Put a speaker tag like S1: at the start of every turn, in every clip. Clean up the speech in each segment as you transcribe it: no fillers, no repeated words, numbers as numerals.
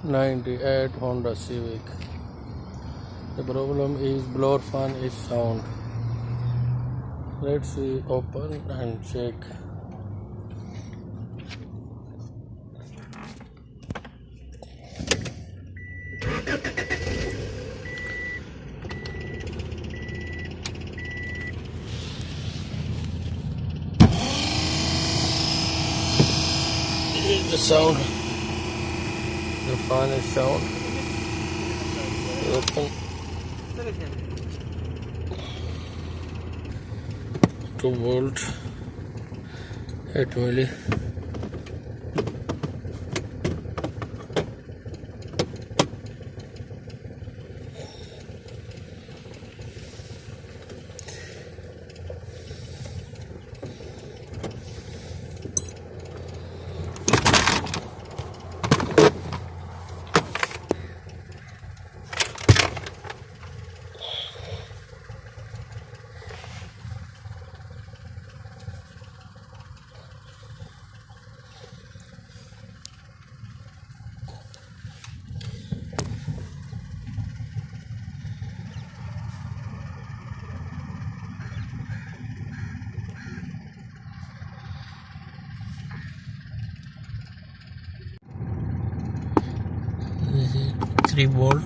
S1: 98 Honda Civic. The problem is blower fan is sound. Let's see, open and check. This is the sound. The fan is sound. Open. 2 volt, 8 milli. This is 3 volt.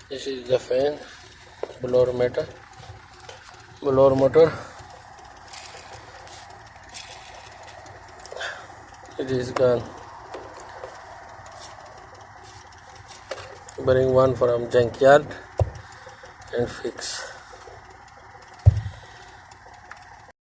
S1: This is the fan, blower motor. It is gone. Bring one from junkyard and fix.